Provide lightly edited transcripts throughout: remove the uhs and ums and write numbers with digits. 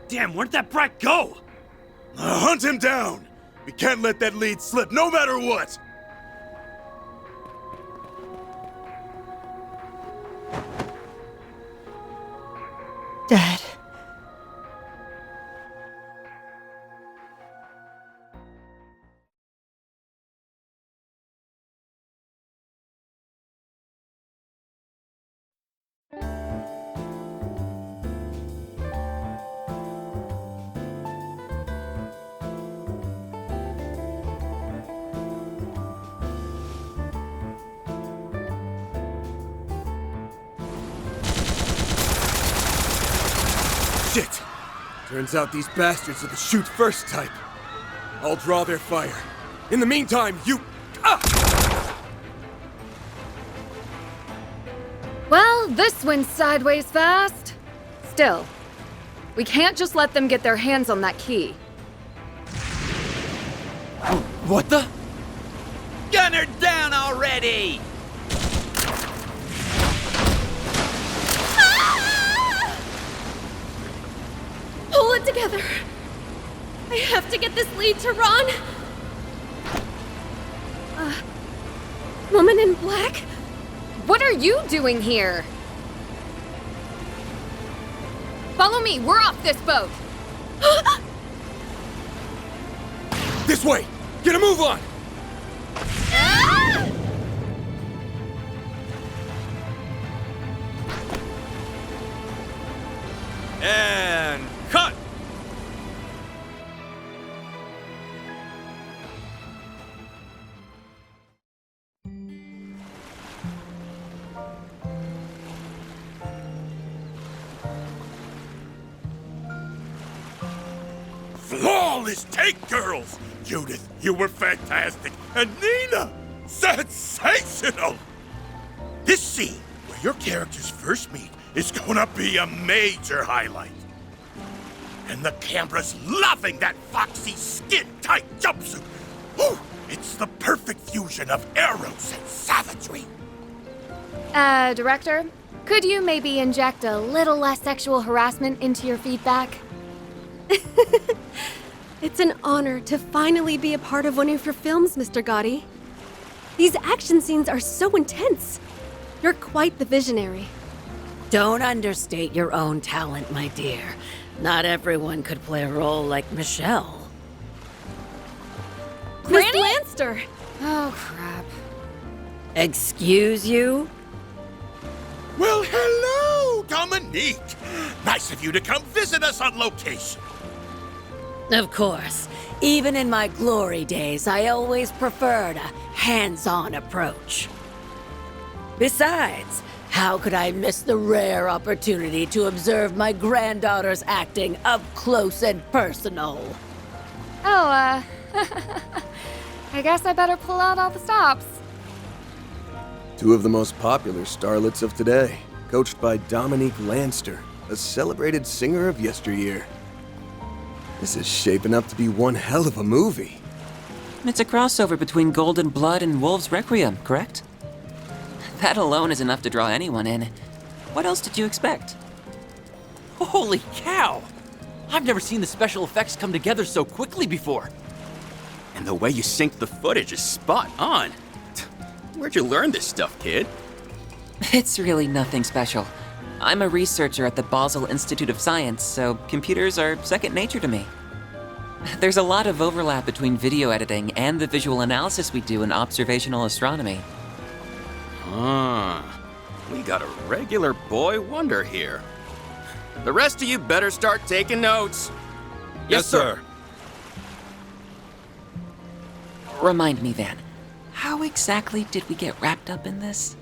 Damn, where'd that brat go? Hunt him down! We can't let that lead slip, no matter what! Dad. Shit! Turns out these bastards are the shoot-first type. I'll draw their fire. In the meantime, you... Well, this went sideways fast. Still, we can't just let them get their hands on that key. What the? Gun her down already! Pull it together. I have to get this lead to Ron. Woman in black? What are you doing here? Follow me, we're off this boat. This way! Get a move on! And cut! Flawless take, girls! Judith, you were fantastic! And Nina, sensational! This scene, where your characters first meet, is gonna be a major highlight. And the camera's loving that foxy, skin-tight jumpsuit! Whew, it's the perfect fusion of eros and savagery! Director, could you maybe inject a little less sexual harassment into your feedback? It's an honor to finally be a part of one of your films, Mr. Gotti. These action scenes are so intense. You're quite the visionary. Don't understate your own talent, my dear. Not everyone could play a role like Michelle. Miss Lanster! Oh, crap. Excuse you? Well, hello, Dominique! Nice of you to come visit us on location. Of course. Even in my glory days, I always preferred a hands-on approach. Besides, how could I miss the rare opportunity to observe my granddaughter's acting up close and personal? Oh, I guess I better pull out all the stops. Two of the most popular starlets of today, coached by Dominique Lanster, a celebrated singer of yesteryear. This is shaping up to be one hell of a movie. It's a crossover between Golden Blood and Wolves Requiem, correct? That alone is enough to draw anyone in. What else did you expect? Holy cow! I've never seen the special effects come together so quickly before. And the way you sync the footage is spot on. Where'd you learn this stuff, kid? It's really nothing special. I'm a researcher at the Basel Institute of Science, so computers are second nature to me. There's a lot of overlap between video editing and the visual analysis we do in observational astronomy. We got a regular boy wonder here. The rest of you better start taking notes. Yes, sir. Remind me then, how exactly did we get wrapped up in this?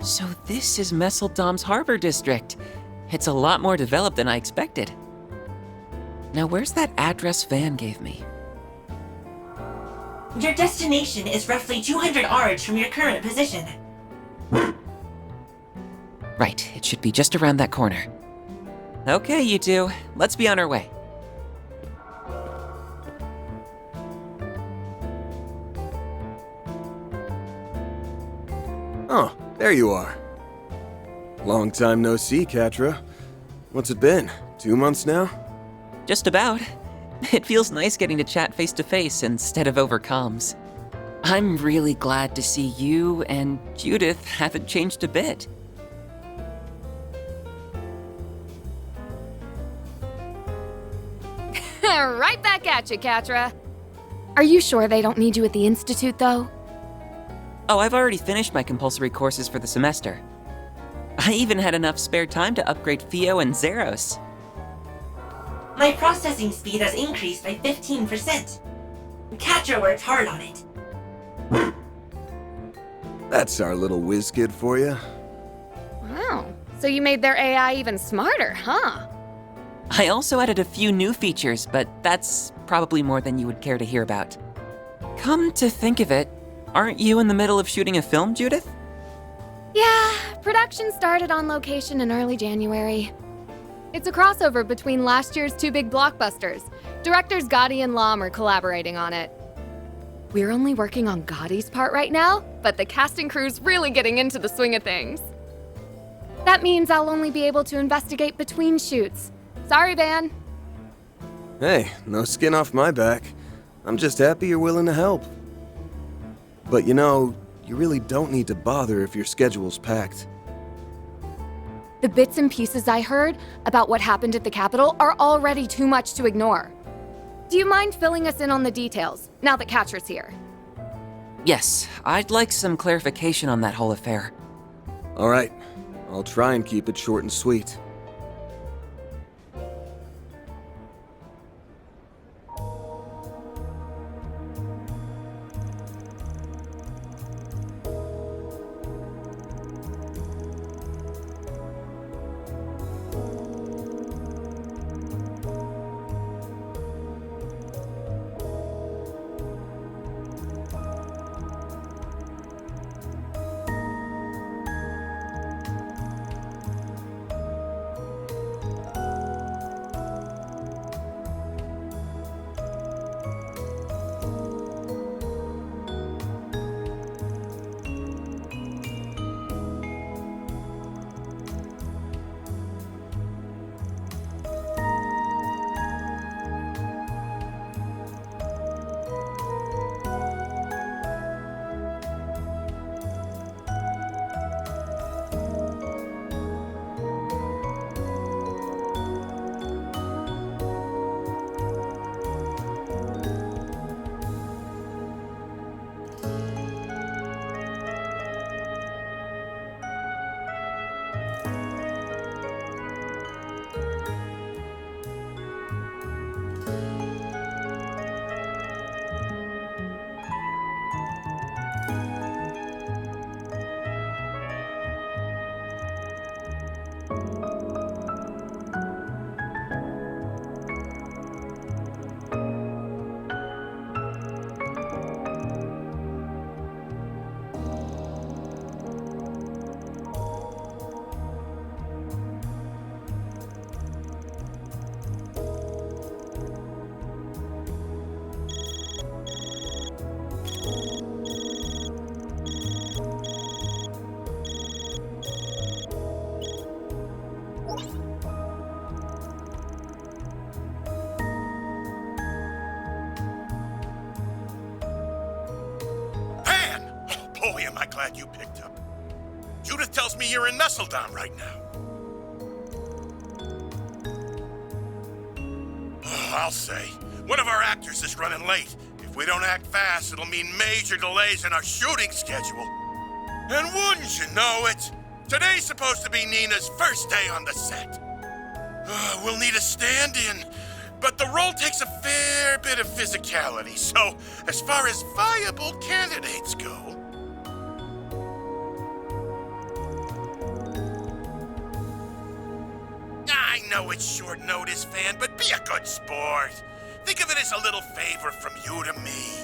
So this is Messeldam's harbor district. It's a lot more developed than I expected. Now where's that address Van gave me? Your destination is roughly 200 ards from your current position. Right, it should be just around that corner. Okay, you two, let's be on our way. Oh, there you are. Long time no see, Catra. What's it been? 2 months now? Just about. It feels nice getting to chat face to face instead of over comms. I'm really glad to see you and Judith haven't changed a bit. Right back at you, Catra. Are you sure they don't need you at the Institute, though? Oh, I've already finished my compulsory courses for the semester. I even had enough spare time to upgrade Theo and Zeros. My processing speed has increased by 15%. Catra worked hard on it. That's our little whiz kid for you. Wow, so you made their AI even smarter, huh? I also added a few new features, but that's probably more than you would care to hear about. Come to think of it, aren't you in the middle of shooting a film, Judith? Yeah, production started on location in early January. It's a crossover between last year's 2 big blockbusters. Directors Gotti and Lam are collaborating on it. We're only working on Gotti's part right now, but the cast and crew's really getting into the swing of things. That means I'll only be able to investigate between shoots. Sorry, Van. Hey, no skin off my back. I'm just happy you're willing to help. But you know, you really don't need to bother if your schedule's packed. The bits and pieces I heard about what happened at the Capitol are already too much to ignore. Do you mind filling us in on the details, now that Catra's here? Yes, I'd like some clarification on that whole affair. All right, I'll try and keep it short and sweet. Boy, am I glad you picked up. Judith tells me you're in Messeldam right now. Oh, I'll say, one of our actors is running late. If we don't act fast, it'll mean major delays in our shooting schedule. And wouldn't you know it, today's supposed to be Nina's first day on the set. We'll need a stand-in, but the role takes a fair bit of physicality, so as far as viable candidates go... I know it's short notice, Fan, but be a good sport. Think of it as a little favor from you to me.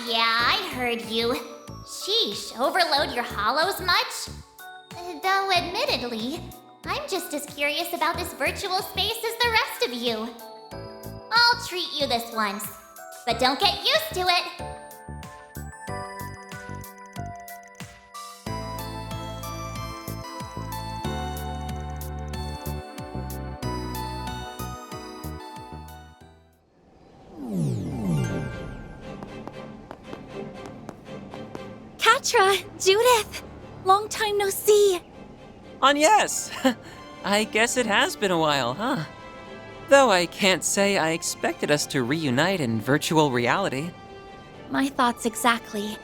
Yeah, I heard you. Sheesh, overload your hollows much? Though admittedly, I'm just as curious about this virtual space as the rest of you. I'll treat you this once, but don't get used to it. Katra, Judith, long time no see. Yes. I guess it has been a while, huh? Though I can't say I expected us to reunite in virtual reality. My thoughts exactly.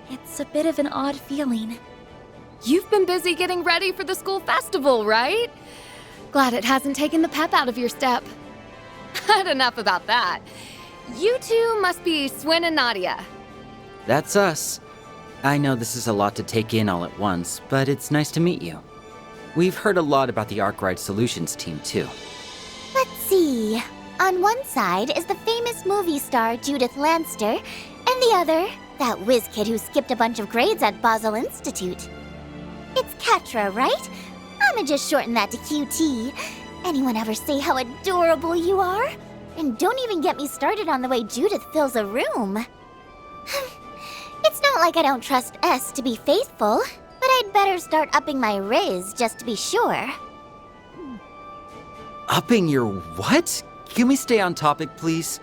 It's a bit of an odd feeling. You've been busy getting ready for the school festival, right? Glad it hasn't taken the pep out of your step. But enough about that. You two must be Swin and Nadia. That's us. I know this is a lot to take in all at once, but it's nice to meet you. We've heard a lot about the Arkwright Solutions team, too. Let's see. On one side is the famous movie star Judith Lanster, and the other, that whiz kid who skipped a bunch of grades at Basel Institute. It's Katra, right? I'ma just shorten that to QT. Anyone ever say how adorable you are? And don't even get me started on the way Judith fills a room. It's not like I don't trust S to be faithful, but I'd better start upping my riz just to be sure. Upping your what? Can we stay on topic, please?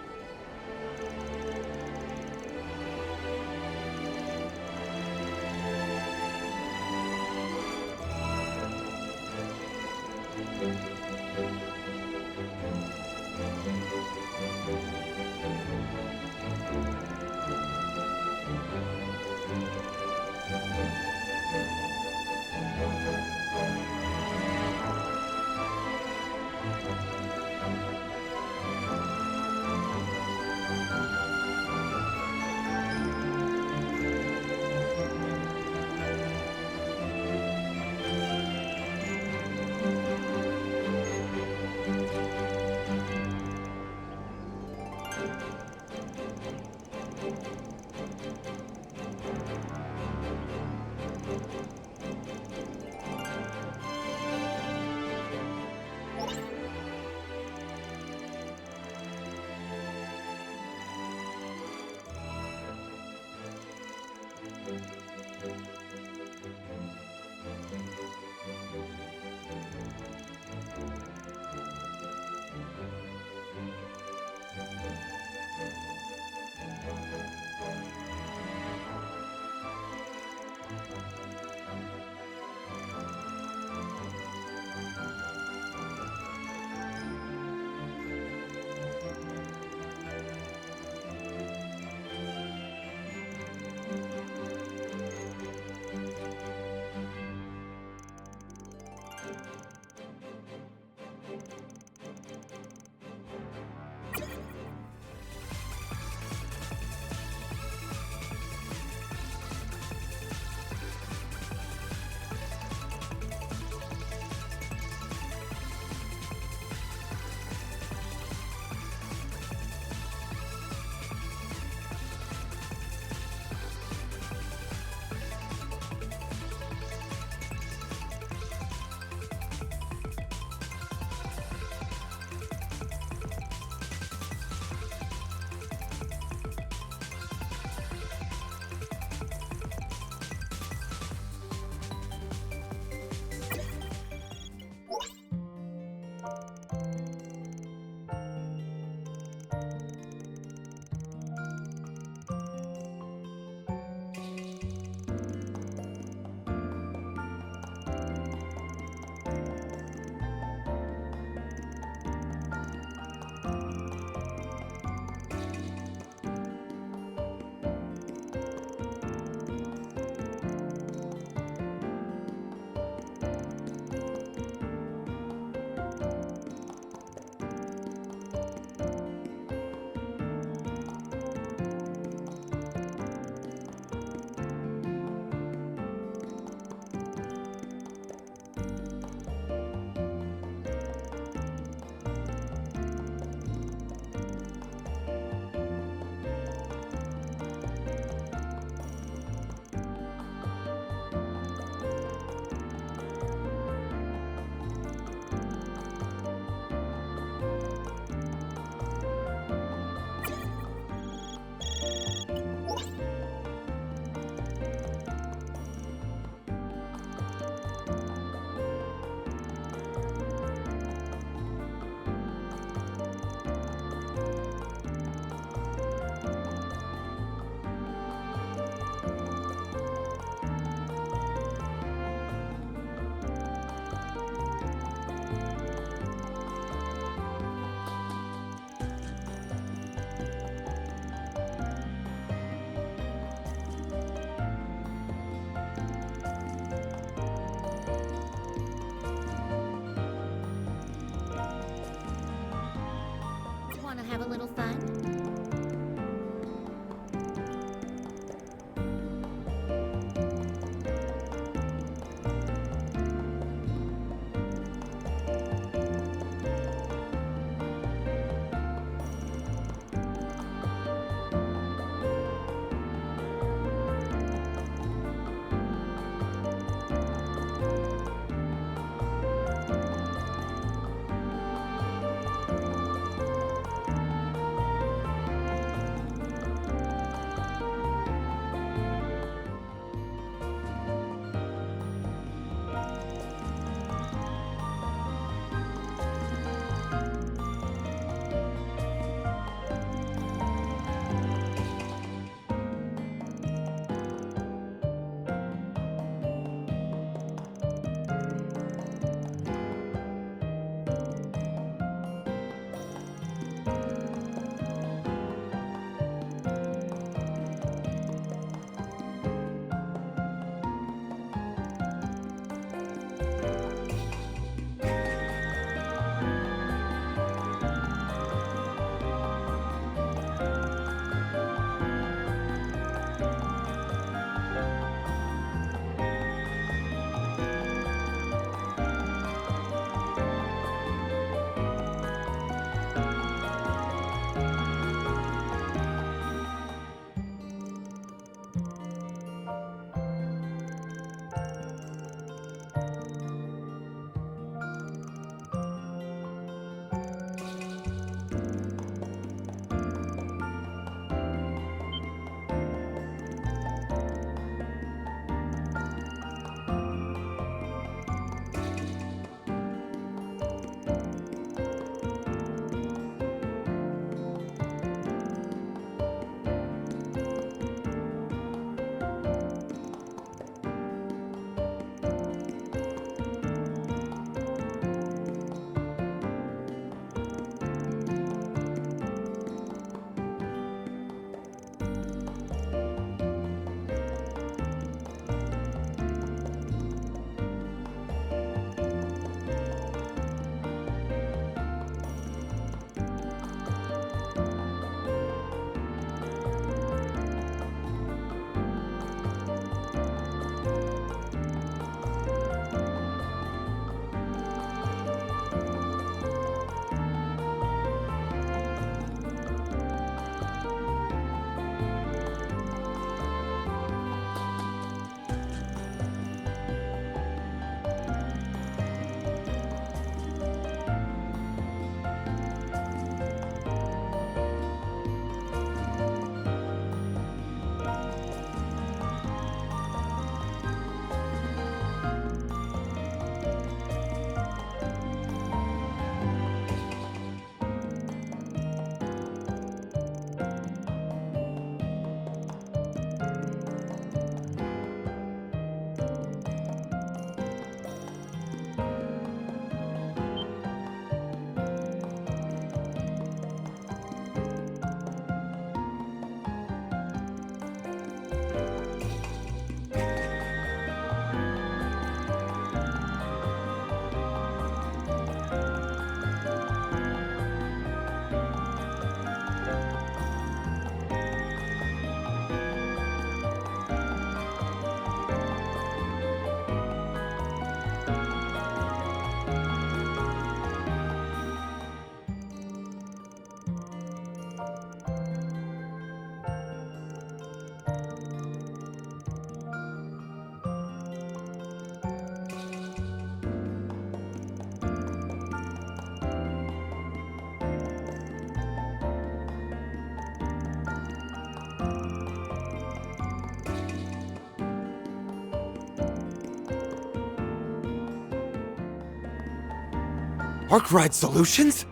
Arkwright Solutions?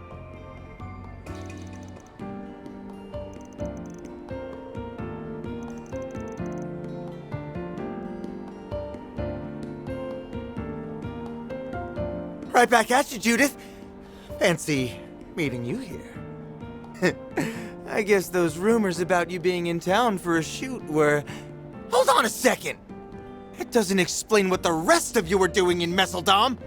Right back at you, Judith. Fancy meeting you here. I guess those rumors about you being in town for a shoot were... Hold on a second! That doesn't explain what the rest of you were doing in Messeldam!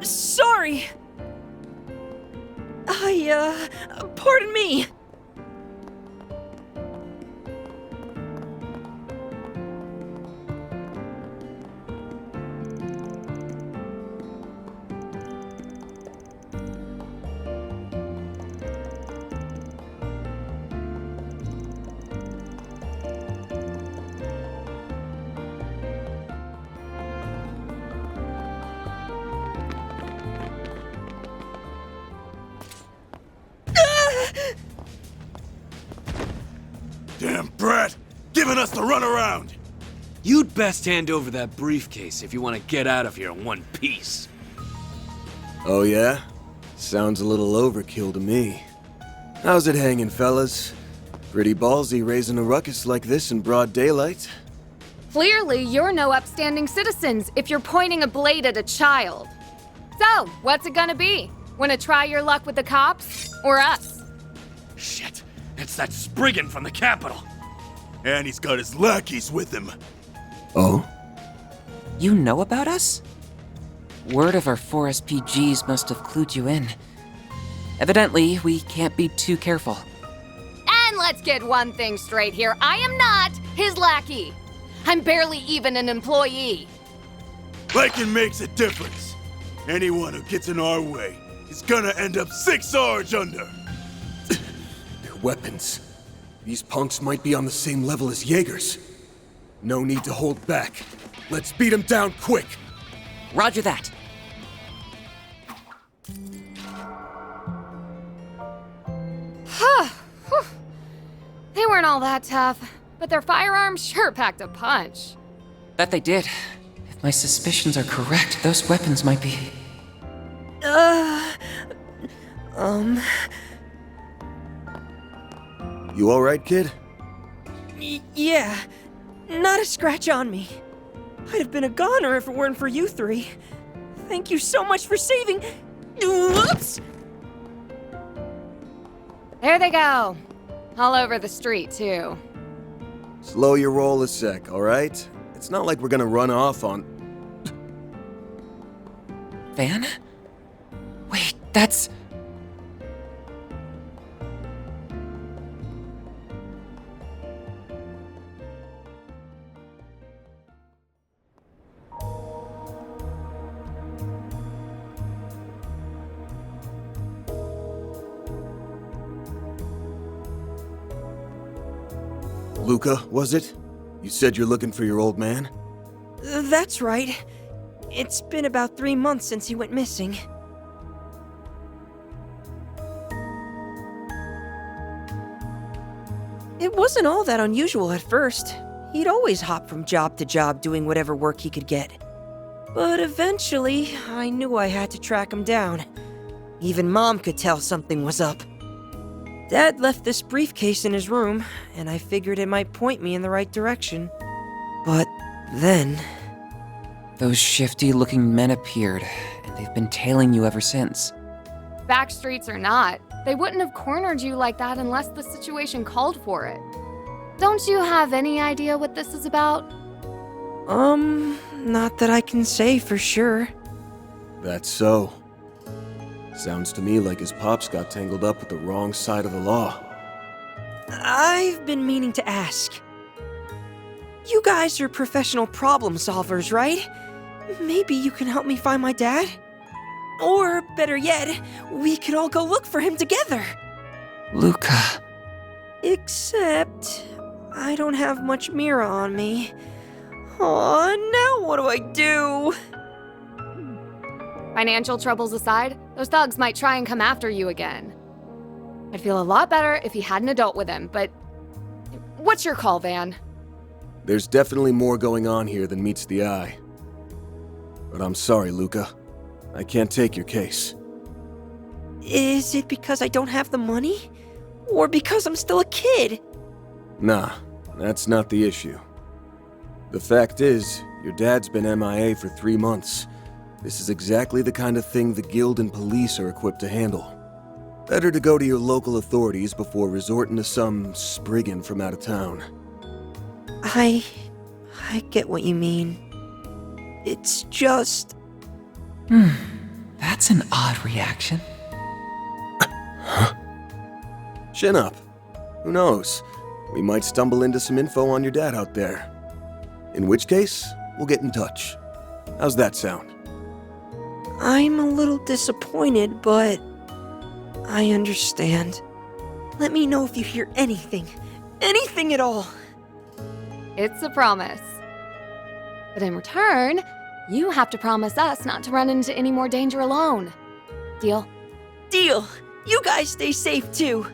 Sorry. Pardon me. Damn brat! Giving us the runaround! You'd best hand over that briefcase if you want to get out of here in one piece. Oh yeah? Sounds a little overkill to me. How's it hanging, fellas? Pretty ballsy raising a ruckus like this in broad daylight. Clearly, you're no upstanding citizens if you're pointing a blade at a child. So, what's it gonna be? Wanna try your luck with the cops? Or us? Shit! It's that Spriggan from the Capitol! And he's got his lackeys with him. Oh? You know about us? Word of our 4 SPGs must have clued you in. Evidently, we can't be too careful. And let's get one thing straight here. I am not his lackey. I'm barely even an employee. Liking makes a difference. Anyone who gets in our way is gonna end up 6 Sarge under. Their weapons. These punks might be on the same level as Jaegers. No need to hold back. Let's beat them down quick. Roger that. They weren't all that tough, but their firearms sure packed a punch. That they did. If my suspicions are correct, those weapons might be... You alright, kid? Yeah. Not a scratch on me. I'd have been a goner if it weren't for you three. Thank you so much for saving... Whoops! There they go. All over the street, too. Slow your roll a sec, alright? It's not like we're gonna run off on... Van? Wait, that's... Luka, was it? You said you're looking for your old man? That's right. It's been about 3 months since he went missing. It wasn't all that unusual at first. He'd always hop from job to job doing whatever work he could get. But eventually, I knew I had to track him down. Even Mom could tell something was up. Dad left this briefcase in his room, and I figured it might point me in the right direction. But then... Those shifty-looking men appeared, and they've been tailing you ever since. Back streets or not, they wouldn't have cornered you like that unless the situation called for it. Don't you have any idea what this is about? Not that I can say for sure. That's so. Sounds to me like his pops got tangled up with the wrong side of the law. I've been meaning to ask. You guys are professional problem solvers, right? Maybe you can help me find my dad? Or, better yet, we could all go look for him together. Luka. Except, I don't have much Mira on me. Aw, now what do I do? Financial troubles aside, those thugs might try and come after you again. I'd feel a lot better if he had an adult with him, but... What's your call, Van? There's definitely more going on here than meets the eye. But I'm sorry, Luka. I can't take your case. Is it because I don't have the money? Or because I'm still a kid? Nah, that's not the issue. The fact is, your dad's been MIA for 3 months. This is exactly the kind of thing the Guild and police are equipped to handle. Better to go to your local authorities before resorting to some spriggan from out of town. I get what you mean. It's just... That's an odd reaction. Chin up. Who knows? We might stumble into some info on your dad out there. In which case, we'll get in touch. How's that sound? I'm a little disappointed, but... I understand. Let me know if you hear anything. Anything at all. It's a promise. But in return, you have to promise us not to run into any more danger alone. Deal? Deal! You guys stay safe, too.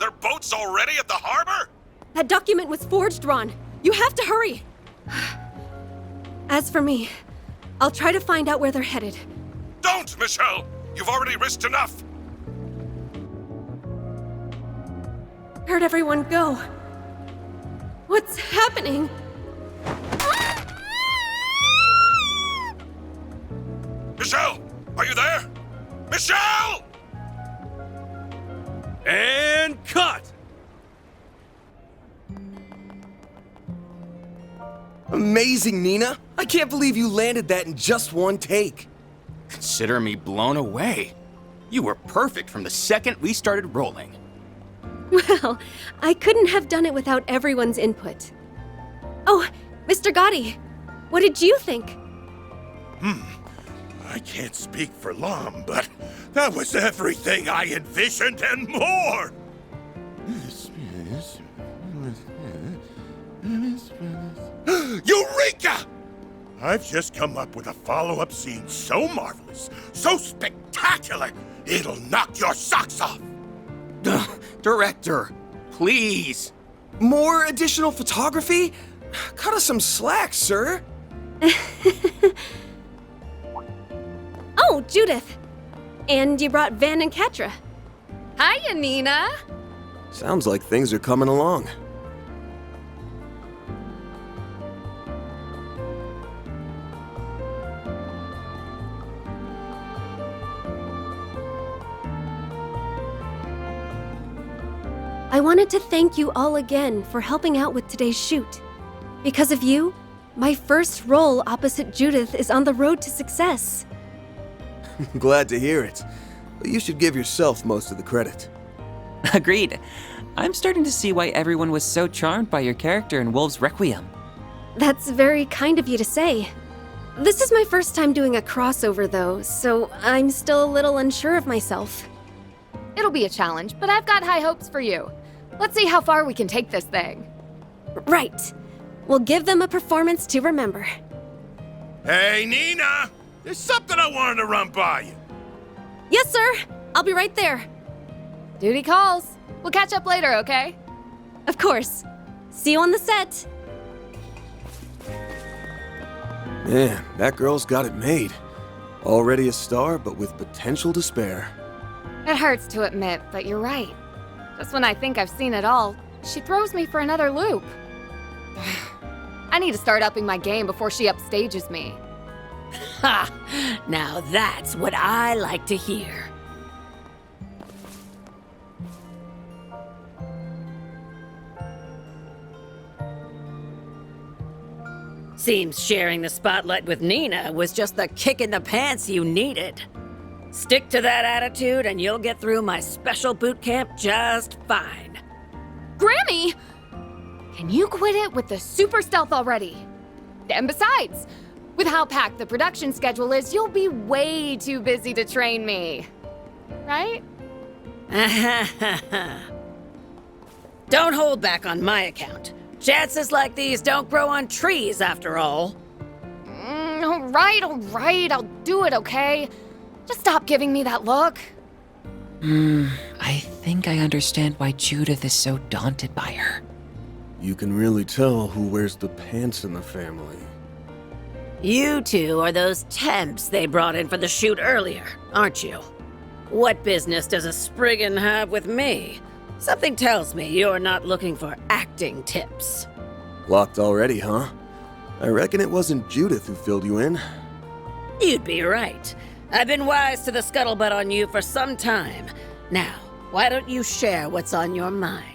Their boat's already at the harbor? That document was forged, Ron. You have to hurry. As for me, I'll try to find out where they're headed. Don't, Michelle! You've already risked enough! Where'd everyone go? What's happening? Michelle! Are you there? Michelle! And cut! Amazing, Nina! I can't believe you landed that in just one take. Consider me blown away. You were perfect from the second we started rolling. Well, I couldn't have done it without everyone's input. Oh, Mr. Gotti, what did you think? I can't speak for Lom, but that was everything I envisioned and more! Eureka! I've just come up with a follow-up scene so marvelous, so spectacular, it'll knock your socks off! Director, please. More additional photography? Cut us some slack, sir. Oh, Judith. And you brought Van and Katra. Hiya, Nina. Sounds like things are coming along. I wanted to thank you all again for helping out with today's shoot. Because of you, my first role opposite Judith is on the road to success. Glad to hear it. But you should give yourself most of the credit. Agreed. I'm starting to see why everyone was so charmed by your character in Wolves Requiem. That's very kind of you to say. This is my first time doing a crossover, though, so I'm still a little unsure of myself. It'll be a challenge, but I've got high hopes for you. Let's see how far we can take this thing. Right. We'll give them a performance to remember. Hey, Nina! There's something I wanted to run by you. Yes, sir. I'll be right there. Duty calls. We'll catch up later, okay? Of course. See you on the set. Man, that girl's got it made. Already a star, but with potential to spare. It hurts to admit, but you're right. Just when I think I've seen it all, she throws me for another loop. I need to start upping my game before she upstages me. Ha! Now that's what I like to hear. Seems sharing the spotlight with Nina was just the kick in the pants you needed. Stick to that attitude and you'll get through my special boot camp just fine. Grammy! Can you quit it with the super stealth already? And besides, with how packed the production schedule is, you'll be way too busy to train me. Right? Don't hold back on my account. Chances like these don't grow on trees, after all. All right, I'll do it, okay? Just stop giving me that look. I think I understand why Judith is so daunted by her. You can really tell who wears the pants in the family. You two are those temps they brought in for the shoot earlier, aren't you? What business does a Spriggan have with me? Something tells me you're not looking for acting tips. Locked already, huh? I reckon it wasn't Judith who filled you in. You'd be right. I've been wise to the scuttlebutt on you for some time. Now, why don't you share what's on your mind?